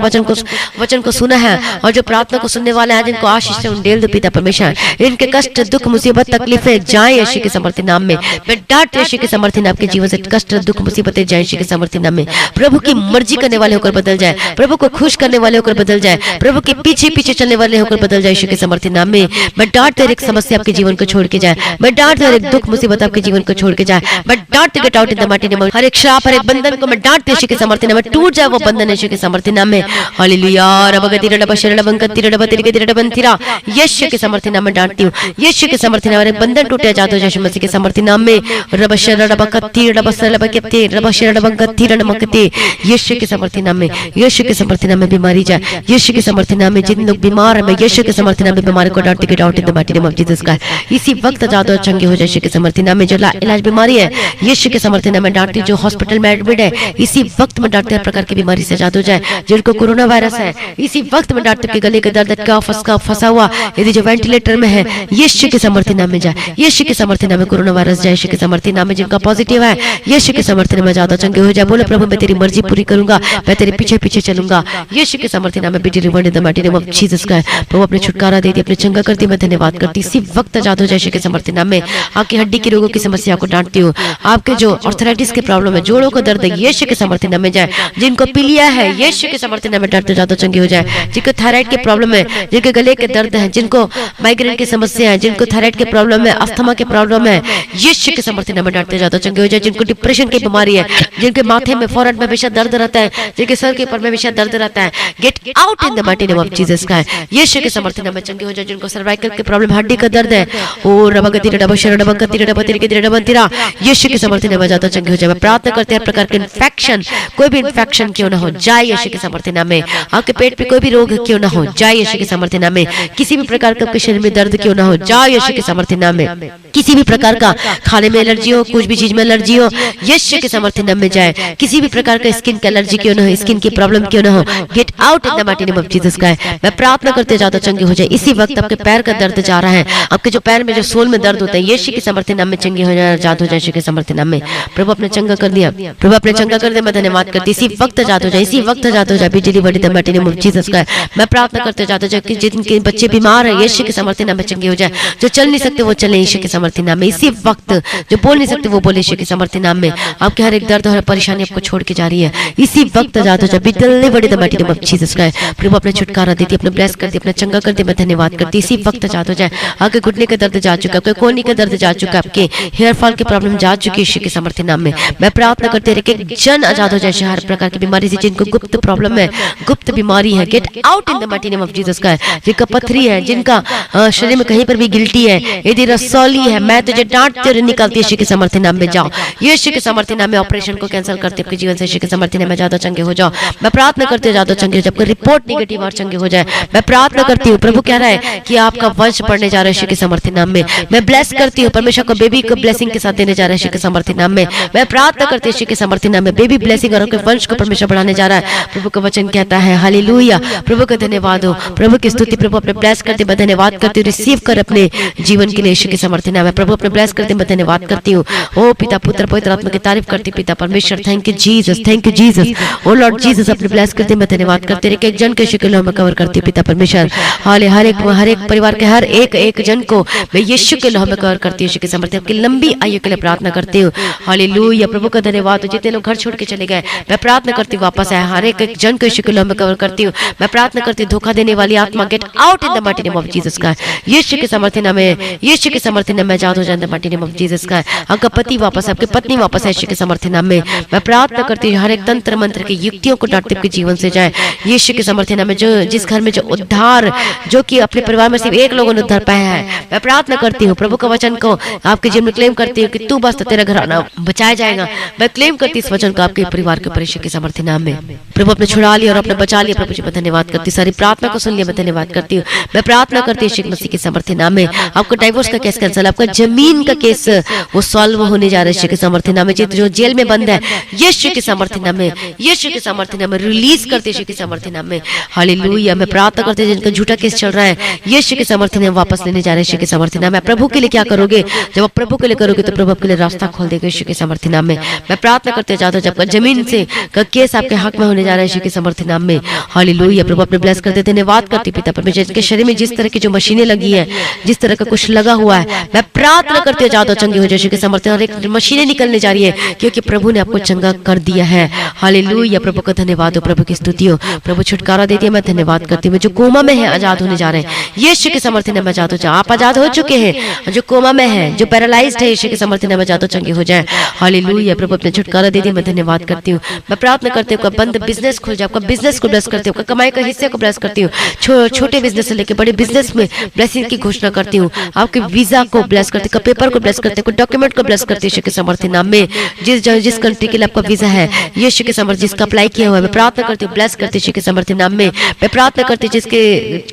वचन को सुना है, और जो प्रार्थना को सुनने वाले हैं, जिनको आशीष से उंडेल दो पिता परमेश्वर। इनके कष्ट, दुख, मुसीबत, तकलीफें जाए यीशु के समर्थन नाम में। मैं डांट यीशु के समर्थन, आपके जीवन से कष्ट, दुख, मुसीबतें जाए यीशु के समर्थन नाम में। प्रभु की मर्जी करने वाले होकर बदल जाए, प्रभु को खुश करने वाले होकर बदल जाए, प्रभु के पीछे पीछे चलने वाले होकर बदल जाए यीशु के समर्थन नाम में। मैं डांट तेरे एक समस्या आपके जीवन को छोड़ के जाए, मैं डांट तेरे एक दुख मुसीबत आपके जीवन को छोड़ के जाए, मैं डांट out in the mighty name. हर एक श्राप, हर एक बंधन को मैं डांटती हूं यीशु के सामर्थ्य नाम में, टूट जाए वो बंधन यीशु के सामर्थ्य नाम में। हालेलुया। रबगति रडब शरडब अंकति रडब तिरके रडब अंतिरा, यीशु के सामर्थ्य नाम में डांटती हूं। यीशु के सामर्थ्य नाम में बंधन टूटे जाते हो यीशु मसीह के सामर्थ्य नाम में। रब शरडब कति रडब सरडब कति रब शरडब अंकति रडब कति, यीशु के सामर्थ्य नाम में, यीशु के सामर्थ्य नाम में बीमारी जाए। यीशु के सामर्थ्य नाम में जिन लोग बीमार हैं, मैं यीशु के सामर्थ्य नाम में बीमारी को डांटती get out in the mighty name of Jesus Christ. इसी वक्त जादू चंगे हो जाए यीशु के सामर्थ्य नाम में। जो इलाज बीमारी है यीशु के सामर्थ्य नाम में डांटती, जो हॉस्पिटल में एडमिट है इसी वक्त में डांटते हर प्रकार की बीमारी से आजाद हो जाए। जिनको कोरोना वायरस है इसी वक्त में डांटते गले के दर्द का फंसा हुआ यदि जो वेंटिलेटर में है यीशु के सामर्थ्य नाम में जाए। यीशु के सामर्थ्य नाम में कोरोना वायरस जाए। यीशु के सामर्थ्य नाम में जिनका पॉजिटिव है यीशु के सामर्थ्य नाम में ज्यादा चंगे हो जाए। बोले प्रभु मैं तेरी मर्जी पूरी करूंगा, मैं तेरे पीछे पीछे चलूंगा। यीशु के सामर्थ्य नाम में be delivered in the mighty name of Jesus Christ. प्रभु अपने छुटकारा देती, अपने चंगा करती, मैं धन्यवाद करती। इसी वक्त आजाद हो जाए यीशु के सामर्थ्य नाम में। आपकी हड्डी के रोगों की समस्या को डांटती हूँ। आपके जो आर्थराइटिस की प्रॉब्लम है, जोड़ों को दर्द है, यीशु के सामर्थ्य नाम में जाए। जिनको पीलिया है यीशु के सामर्थ्य नाम में डांटते जादू चंगे हो जाए। जिनको थायराइड की प्रॉब्लम है, जिनके गले के दर्द है, जिनको माइग्रेन की समस्या है, जिनको थायराइड की प्रॉब्लम है, अस्थमा की प्रॉब्लम है, यीशु के सामर्थ्य नाम में डांटते जादू चंगे हो जाए। जिनको डिप्रेशन की बीमारी है, जिनके माथे में फोरहेड में हमेशा दर्द रहता है, जिनके सर के ऊपर में हमेशा दर्द रहता है, get out in the mighty name of Jesus Christ. यीशु के सामर्थ्य नाम में चंगे हो जाए। जिनको सर्वाइकल की प्रॉब्लम, हड्डी का दर्द है, ओ रबगति रडब शरडब अंकति रडब तिरके रडब अंतिरा, यीशु के सामर्थ्य नाम में ज्यादा चंगे हो जाए। मैं प्रार्थना करते हैं हर प्रकार के इन्फेक्शन, कोई भी इन्फेक्शन क्यों ना हो जाए यीशु के सामर्थ्य नाम में। आपके पेट पे कोई भी रोग क्यों ना हो जाए यीशु के सामर्थ्य नाम में। किसी भी प्रकार का आपके शरीर में दर्द क्यों ना हो जाए यीशु के सामर्थ्य नाम में। किसी भी प्रकार का खाने में एलर्जी हो, कुछ भी चीज में एलर्जी हो, यीशु के सामर्थ्य नाम में जाए। किसी भी प्रकार का स्किन की एलर्जी क्यों ना हो, स्किन की प्रॉब्लम क्यों ना हो, gate out in the mighty name of Jesus Christ. मैं प्रार्थना करते ज्यादा चंगे हो जाए। इसी वक्त आपके पैर का दर्द जा रहा है, आपके जो पैर में जो सोल में दर्द होता है यीशु के सामर्थ्य नाम में चंगे हो जाए, आजाद हो जाए यीशु के सामर्थ्य नाम में। प्रभु अपने चंगा कर दिया, प्रभु अपने चंगा कर दिया, मैं धन्यवाद करती। इसी वक्त आजाद हो जाए, इसी वक्त आजाद हो जाए। बिजली बड़ी the mighty name of Jesus Christ. मैं प्रार्थना करते जाते जाए कि जिनके बच्चे बीमार है यीशु के सामर्थ्य नाम में चंगे हो जाए। जो चल नहीं सकते वो चले यीशु के सामर्थ्य नाम में। इसी वक्त जो बोल नहीं सकते वो बोले यीशु के सामर्थ्य नाम में। आपके हर एक दर्द और परेशानी आपको छोड़ के जा रही है, इसी वक्त आजाद हो जाए। बिजली बड़ी the mighty name of Jesus Christ. प्रभु अपने छुटकारा देती, अपने ब्लेस करती, अपना चंगा करती, मैं धन्यवाद करती। इसी वक्त आजाद हो जाए। आपके घुटने का दर्द जा चुका है, आपके कोहनी का दर्द जा चुका है, आपके हेयर फॉल की प्रॉब्लम जा चुकी है यीशु के सामर्थ्य नाम में। मैं प्रार्थना करते रहे कि जन आजाद हो जाए हर प्रकार की बीमारी से। जिनको गुप्त प्रॉब्लम है, गुप्त बीमारी है, get out in the mighty name of Jesus Christ. जिनका पथरी है, जिनका शरीर में कहीं पर भी गिल्टी है, यदि रसौली है, मैं तुझे डांटती और निकालती यीशु के सामर्थ्य नाम में जाओ। यीशु के सामर्थ्य नाम में ऑपरेशन को कैंसिल करते आपके जीवन से यीशु के सामर्थ्य नाम में ज्यादा चंगे हो जाओ। मैं प्रार्थना करती हूँ ज्यादा चंगे हो जाए, आपको रिपोर्ट निगेटिव और चंगे हो जाए। मैं प्रार्थना करती हूँ, प्रभु कह रहा है कि आपका वंश बढ़ने जा रहा है यीशु के सामर्थ्य नाम में। मैं ब्लेस करती हूँ, परमेश्वर को बेबी को ब्लेसिंग के साथ देने जा रहा है यीशु के सामर्थ्य नाम में। मैं प्रार्थना करती हूँ यीशु के सामर्थ्य नाम में बेबी ब्लेसिंग और आपके वंश को परमेश्वर बढ़ाने जा रहा है। प्रभु का वचन कहता है हालेलुया। प्रभु का धन्यवाद हो, प्रभु की स्तुति। प्रभु अपने ब्लेस करते मैं धन्यवाद करती हूँ, रिसीव कर अपने जीवन के लिए यीशु के सामर्थ्य नाम है। प्रभु अपने ब्लेस करते मैं धन्यवाद करती हूँ। ओ पिता पुत्र पवित्र आत्मा की तारीफ करती पिता परमेश्वर। Thank you Jesus, thank you Jesus. O Lord Jesus अपने ब्लेस करते मैं धन्यवाद करती हूँ। एक जन के यीशु के नाम में कवर करती हूँ पिता परमेश्वर। हाले हर एक परिवार के हर एक जन को मैं यीशु के नाम में कवर करती हूँ यीशु के सामर्थ्य। आपकी लंबी आयु के लिए प्रार्थना करती हूँ। हालेलुया। प्रभु का धन्यवाद हो। जितने लोग घर छोड़ के चले गए मैं प्रार्थना करती हूँ वापस आए, हर एक जन को यीशु के नाम में कवर करती हूँ। मैं प्रार्थना करती हूँ धोखा देने वाली आत्मा gate out in the mighty name of Jesus का यीशु के सामर्थ्य नाम में। यीशु के सामर्थ्य नाम में आजाद हो जाए इन the mighty name of Jesus का। आपका पति वापस, आपकी पत्नी वापस है यीशु के सामर्थ्य नाम में। मैं प्रार्थना करती हूँ हर एक तंत्र मंत्र की युक्तियों को डांटते आपके जीवन से जाए यीशु के सामर्थ्य नाम में। जो जिस घर में जो उद्धार, जो कि अपने परिवार में सिर्फ एक लोगों ने उद्धार पाया है, मैं प्रार्थना करती हूँ प्रभु का वचन को आपके जीवन में क्लेम करती हूँ कि तू बस तो तेरा घर आना बचाया जाएगा। मैं क्लेम करती इस वचन को आपके परिवार के ऊपर यीशु के सामर्थ्य नाम में। प्रभु अपने छुड़ा लिया और अपने बचा लिया। प्रभु जी मैं धन्यवाद करती, सारी प्रार्थना को सुन लिया, मैं धन्यवाद करती हूँ। मैं प्रार्थना करती हूँ यीशु मसीह के सामर्थ्य नाम में। आपको डाइवोर्स का केस कैंसिल, आपका जमीन का केस वो सॉल्व होने जा रहा है यीशु के सामर्थ्य नाम में। जो जेल में बंद है यीशु के सामर्थ्य नाम में, यीशु के सामर्थ्य नाम में रिलीज करते यीशु के सामर्थ्य नाम में। हालेलुया। मैं प्रार्थना करते जिनका झूठा केस चल रहा है यीशु के सामर्थ्य नाम वापस लेने जा रहे हैं यीशु के सामर्थ्य नाम में। प्रभु के लिए क्या करोगे? जब आप प्रभु के लिए करोगे तो प्रभु आपके लिए रास्ता खोल देगा यीशु के सामर्थ्य नाम में। मैं प्रार्थना करते जाता हूं जब जमीन से का केस आपके हक में होने जा रहा है यीशु के सामर्थ्य नाम में। हालेलुया। प्रभु अपने ब्लेस करते धन्यवाद करती पिता परमेश्वर के शरीर में जिस तरह की जो मशीनें लगी है, जिस तरह का कुछ लगा हुआ है, मैं प्रार्थना करते जाता चंगे हो यीशु के सामर्थ्य और एक मशीनें निकलने जा रही है क्योंकि प्रभु ने आपको चंगा कर दिया है। हालेलुया। प्रभु का धन्यवाद हो, प्रभु की स्तुति हो। प्रभु छुटकारा देती है, मैं धन्यवाद करती हूँ। जो कोमा में है आजाद होने जा रहे हैं यीशु के सामर्थ्य नाम में आजाद हो जाए। आप आजाद हो चुके हैं, जो कोमा में है, जो पैरालाइज्ड है यीशु के सामर्थ्य नाम में आजाद हो चंगे हो जाए। हालेलुया। प्रभु अपने छुटकारा दे दिया, मैं धन्यवाद करती हूँ। मैं प्रार्थना करती हूँ बंद बिजनेस खुल जाए, आपका बिजनेस को ब्लेस करती हूँ, कमाई का हिस्से को ब्लेस करती हूँ। छोटे बिजनेस से लेकर बड़े बिजनेस में ब्लेसिंग की घोषणा करती हूँ। आपके वीजा को ब्लेस करती हूँ, पेपर को ब्लेस करती हूँ, डॉक्यूमेंट को ब्लेस करती हूँ यीशु के समर्थी नाम में। जिस कंट्री के लिए आपका वीजा है यीशु के समर्थ, जिसका अप्लाई किया हुआ है, मैं प्रार्थना करती हूँ ब्लेस करती हूँ यीशु के समर्थी नाम में। मैं प्रार्थना करती हूँ जिसके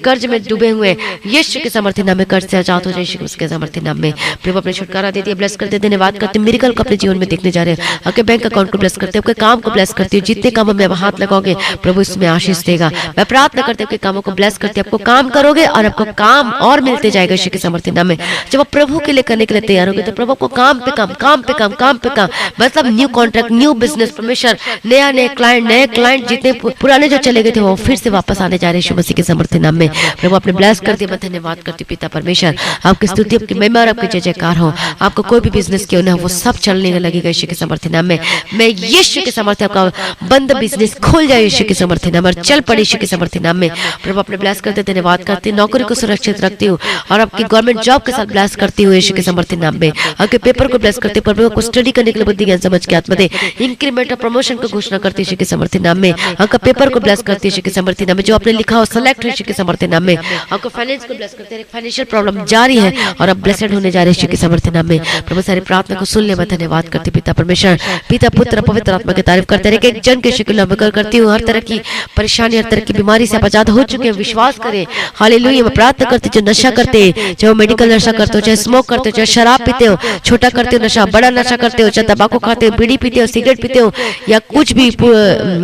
कर्ज में डूबे हुए यीशु के समर्थी नाम में कर्ज से आजाद हो जाए यीशु के समर्थी नाम में। प्रभु अपने छुटकारा दे दिया, ब्लेस करते, धन्यवाद करते, मिरेकल को अपने जीवन में देखने जा रहे हैं। आपके बैंक अकाउंट को ब्लेस करते, आपके काम को ब्लेस करती हूँ, जितने कामों में हाथ लगाओगे प्रभु इसमें आशीष देगा। मैं प्रार्थना करते हैं कामों को ब्लेस करते, आपको काम करोगे और आपको काम और मिलते जाएगा यीशु के समर्थी नाम में। जब आप प्रभु के लिए करने के लिए तैयार होगे तो प्रभु को काम पे काम, काम पे काम, काम पे काम, मतलब न्यू कॉन्ट्रैक्ट, न्यू बिजनेस, परमेश्वर नए क्लाइंट जितने पुराने जो चले गए थे वो फिर से वापस आने जा रहे हैं यीशु मसीह के समर्थी नाम में। प्रभु अपने ब्लेस कर दिया, मैं धन्यवाद करती हूँ पिता परमेश्वर। आपकी स्तुति, आपकी महिमा और आपकी जय जयकार हो। आपको कोई भी बिजनेस क्यों ना वो सब चलने लगेगा यीशु के समर्थी नाम में। मैं यीशु के समर्थी, आपका बंद बिजनेस खुल जाए यीशु के समर्थी नाम, और चल पड़े यीशु के समर्थी नाम में। प्रभु अपने ब्लेस करते, धन्यवाद करती, नौकरी को सुरक्षित रखती हूँ और आपकी गवर्नमेंट जॉब के साथ ब्लेस करती हूँ यीशु के समर्थी नाम में। आपके पेपर को ब्लेस करते, प्रभु को स्टडी करने के लिए बुद्धि ज्ञान समझ के आत्मा दे, इंक्रीमेंट और प्रमोशन को घोषणा करती यीशु के समर्थी नाम में। आपका पेपर को ब्लेस करती यीशु के समर्थी नाम में, जो आपने लिखा हो सेलेक्ट हो यीशु के समर्थी नाम में। आपको फाइनेंस को ब्लेस करते हैं, फाइनेंशियल प्रॉब्लम जारी है और आप ब्लेसड होने जा रहे हैं यीशु के समर्थी नाम में। प्रभु सारी प्रार्थना को सुन ले, मैं धन्यवाद करती पिता परमेश्वर, पिता पुत्र पवित्र आत्मा की तारीफ करते रहे। एक जन के शिकल करती हूँ, हर तरह की परेशानी, हर तरह की बीमारी से आप आजाद हो चुके हैं, विश्वास करें। हालेलुया। मैं प्रार्थना करती, जो नशा करते, जो मेडिकल नशा करते हो, चाहे स्मोक करते हो, चाहे शराब पीते हो, छोटा करते हो नशा, बड़ा नशा करते हो, चाहे तंबाकू खाते हो, बीड़ी पीते हो, सिगरेट पीते हो, या कुछ भी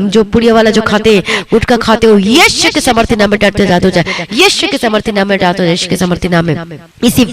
जो पुड़िया वाला जो खाते, गुटखा खाते हो, यीशु के समर्थी नाम में डरते आजाद हो जाए, यीशु के समर्थी नाम में आजाद हो जाए, यीशु के समर्थी नाम में। इसी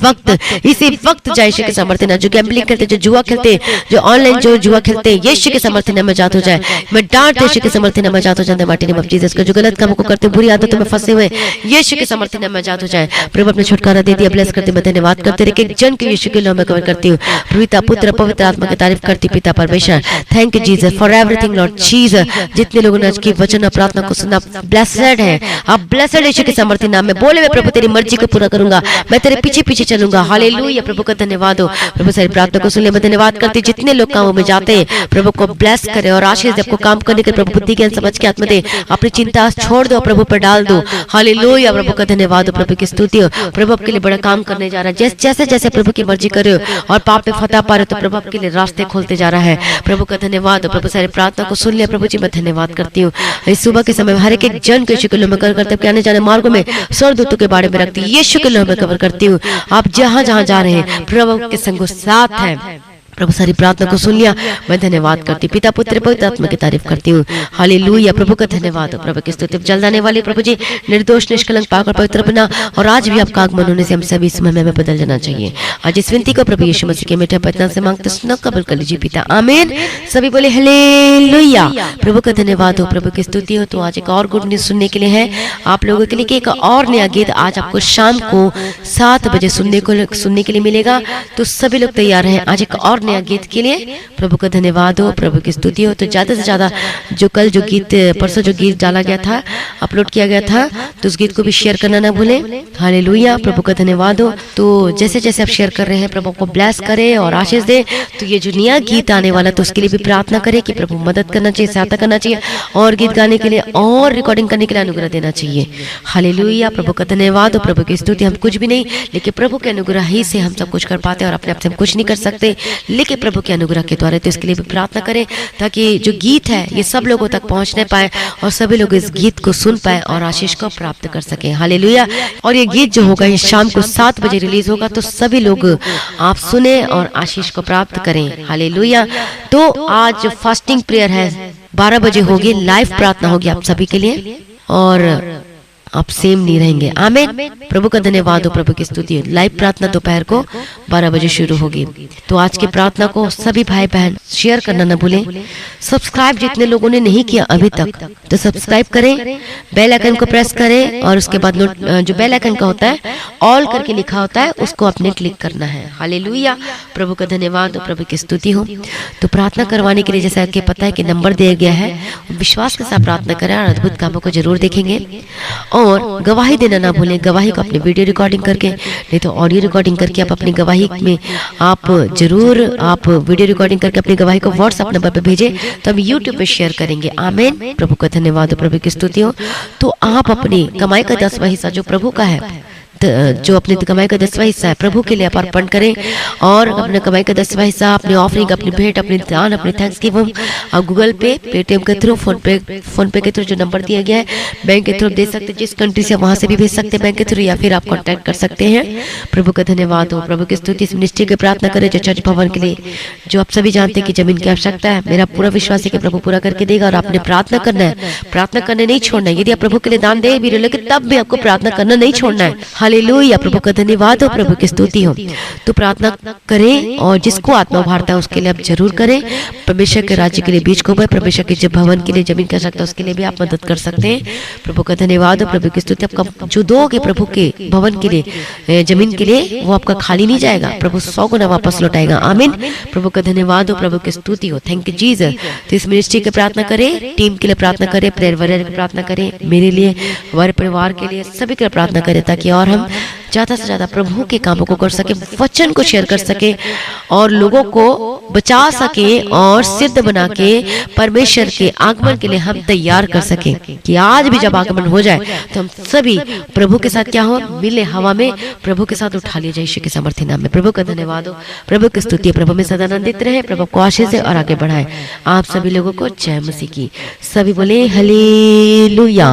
वक्त जाए यीशु के समर्थी नाम। जो गैम्बलिंग खेलते, जो जुआ खेलते, जो ऑनलाइन जो जुआ खेलते, यीशु के समर्थी नाम में आजाद हो जाए। मैं डांटते यीशु के समर्थी नाम में आजाद हो जाए, माटी नेम ऑफ जीसस का। जो गलत कामों को करते, बुरी आदतों में फंसे हुए, यीशु के समर्थी नाम में आजाद हो जाए। प्रभु अपने छुटकारा दे दिया, ब्लेस करते, मैं धन्यवाद करते रहे। एक जन के यीशु के नाम में कवर करती हूँ, पिता पुत्र पवित्र आत्मा की तारीफ करती पिता परमेश्वर। Thank you Jesus for everything Lord Jesus. जितने लोगों ने आज की वचन और प्रार्थना को सुना, ब्लेसेड है आप, ब्लेसेड यीशु के समर्थी नाम में। बोले मैं प्रभु तेरी मर्जी को पूरा करूंगा, मैं तेरे पीछे पीछे चलूंगा। हालेलुया। प्रभु का धन्यवाद हो। प्रभु सारी प्रार्थना को सुन ले, मैं धन्यवाद करती। जितने लोग कामों में जाते हैं प्रभु को ब्लेस करे और आशीष दे, आपको काम करने के प्रभु बुद्धि ज्ञान समझ के आत्मा दे, अपनी चिंता छोड़ दो, प्रभु पर डाल दो। हालेलुया। प्रभु का धन्यवाद हो, प्रभु की स्तुति हो। प्रभु आपके लिए बड़ा काम करने जा रहा है, जैसे जैसे प्रभु की मर्जी करे और पाप में फतह पा रहे तो प्रभु आपके लिए रास्ते खोलते जा रहा है। प्रभु का धन्यवाद हो। प्रभु सारी प्रार्थना को सुन लिया प्रभु जी, मैं धन्यवाद करती हूँ। इस सुबह के समय हर एक जन के यीशु के नाम में कवर करते, आने जाने मार्गों में स्वर्गदूतों के बारे में रखती, यीशु के नाम में कवर करती हूँ। आप जहाँ जहाँ जा रहे हैं प्रभु के संग साथ है। प्रभु सारी प्रार्थना को सुन लिया, मैं धन्यवाद करती, पिता पुत्र पवित्र आत्मा की तारीफ करती हूँ। हालेलुया। प्रभु का धन्यवाद हो। प्रभु की स्तुति। जल्द आने वाले प्रभु जी निर्दोष निष्कलंक पाक और पवित्र बना, और आज भी आपका आगमन होने से हम सभी इस समय में बदल जाना चाहिए। आज इस विनती को प्रभु यीशु मसीह के मीठे वचन से मांगते सुनो, कबूल कर लीजिए पिता, आमीन। सभी बोले हालेलुया। प्रभु का धन्यवाद हो। प्रभु की स्तुति हो। तो आज एक और गुड न्यूज सुनने के लिए है आप लोगों के लिए कि एक और नया गीत आज आपको शाम को 7 बजे सुनने के लिए मिलेगा। तो सभी लोग तैयार हैं आज एक और नया गीत के लिए। प्रभु का धन्यवाद हो। प्रभु की स्तुति हो। तो ज्यादा से ज्यादा जो कल जो गीत परसों जो गीत डाला गया था, अपलोड किया गया था, तो उस गीत को भी शेयर करना ना भूलें। हालेलुया। प्रभु का धन्यवाद हो। तो जैसे जैसे आप शेयर कर रहे हैं प्रभु को ब्लेस करे और आशीष दे। तो ये जो नया गीत आने वाला तो उसके लिए भी प्रार्थना करें कि प्रभु मदद करना चाहिए, सहायता करना चाहिए, और गीत गाने के लिए और रिकॉर्डिंग करने के लिए अनुग्रह देना चाहिए। हालेलुया। प्रभु का धन्यवाद हो। प्रभु की स्तुति। हम कुछ भी नहीं, लेकिन प्रभु के अनुग्रह ही से हम सब कुछ कर पाते हैं, और अपने आप से हम कुछ नहीं कर सकते, लेकिन प्रभु के अनुग्रह के द्वारा। तो इसके लिए भी प्रार्थना करें ताकि जो गीत है ये सब लोगों तक पहुंचने पाए और सभी लोग इस गीत को सुन पाए और आशीष को प्राप्त कर सके। हालेलुया। और ये गीत जो होगा ये शाम को 7 बजे रिलीज होगा, तो सभी लोग आप सुने और आशीष को प्राप्त करें। हालेलुया। तो आज फास्टिंग प्रेयर है, 12 बजे होगी, लाइव प्रार्थना होगी आप सभी के लिए, और आप सेम नहीं रहेंगे। आमीन। प्रभु का धन्यवाद हो। प्रभु की स्तुति हो। लाइव प्रार्थना दोपहर को 12 बजे शुरू होगी। तो आज की प्रार्थना को सभी भाई बहन शेयर करना न भूलें। सब्सक्राइब जितने लोगों ने नहीं किया अभी तक तो सब्सक्राइब करें, बेल आइकन को प्रेस करें, और उसके बाद जो बेल आइकन का होता है ऑल करके लिखा होता है उसको अपने क्लिक करना है। हालेलुया। प्रभु का धन्यवाद हो। प्रभु की स्तुति हो। तो प्रार्थना करवाने के लिए जैसा कि पता है कि नंबर दिया गया है, विश्वास के साथ प्रार्थना करें और अद्भुत कामों को जरूर देखेंगे। और गवाही देना ना भूलें। गवाही को अपनी वीडियो रिकॉर्डिंग करके, नहीं तो ऑडियो रिकॉर्डिंग करके आप अपनी गवाही में आप जरूर आप वीडियो रिकॉर्डिंग करके अपनी गवाही को व्हाट्सएप नंबर पे भेजें, तो हम यूट्यूब पे शेयर करेंगे। आमीन। प्रभु का धन्यवाद हो, प्रभु की स्तुति हो। तो आप अपनी कमाई का 10वां हिस्सा जो प्रभु का है, जो अपनी कमाई का 10वां हिस्सा है, प्रभु के लिए आप अर्पण करें। और अपने कमाई का 10वां हिस्सा अपनी ऑफरिंग, अपनी भेंट, अपनी दान, अपनी थैंक्सगिविंग आप गूगल पे, पेटीएम के थ्रू, फोन पे के थ्रू जो नंबर दिया गया है, बैंक के थ्रू दे सकते हैं। जिस कंट्री से वहां से भी भेज सकते हैं बैंक के थ्रू, या फिर आप कॉन्टैक्ट कर सकते हैं। प्रभु का धन्यवाद हो, प्रभु की स्तुति। इस मिनिस्ट्री की प्रार्थना करें जो चर्च भवन के लिए, जो आप सभी जानते हैं कि जमीन की आवश्यकता है। मेरा पूरा विश्वास है कि प्रभु पूरा करके देगा। और आपने प्रार्थना करना है, प्रार्थना करने नहीं छोड़ना है। यदि आप प्रभु के लिए दान दे भी रहे, लेकिन तब भी आपको प्रार्थना करना नहीं छोड़ना है। हालेलुया। प्रभु का धन्यवाद हो, प्रभु की स्तुति हो। तो प्रार्थना करें, और जिसको आत्मा उभारता है उसके लिए आप जरूर करें। परमेश्वर के राज्य के लिए बीज को बोए, परमेश्वर के भवन के लिए, जमीन की आवश्यकता उसके लिए भी आप मदद कर सकते हैं। प्रभु का धन्यवाद हो, प्रभु की स्तुति। आपका जो दोगे प्रभु के भवन के लिए, जमीन के लिए, वो आपका खाली नहीं जाएगा। प्रभु 100 गुना वापस लौटाएगा। आमीन। प्रभु का धन्यवाद हो, प्रभु की स्तुति हो। Thank you Jesus. तो इस मिनिस्ट्री की प्रार्थना करें, टीम के लिए प्रार्थना करें, प्रेयर वॉरियर की प्रार्थना करें, मेरे लिए, हमारे परिवार के लिए, सभी के लिए प्रार्थना करें, ताकि और हम ज्यादा से ज्यादा प्रभु के कामों को कर सके, वचन को शेयर कर सके, और लोगों को बचा सके, और सिद्ध बना के परमेश्वर के आगमन के लिए हम तैयार कर सके। कि आज भी जब आगमन हो जाए तो हम सभी प्रभु के साथ क्या हो, मिले हवा में, प्रभु के साथ उठा लिए जाए यीशु के सामर्थ्य नाम में। प्रभु का धन्यवाद हो, प्रभु की स्तुति। प्रभु में सदा आनंदित रहे, प्रभु को आशीष से और आगे बढ़ाए। आप सभी लोगों को जय मसीह की। सभी बोले हालेलुया।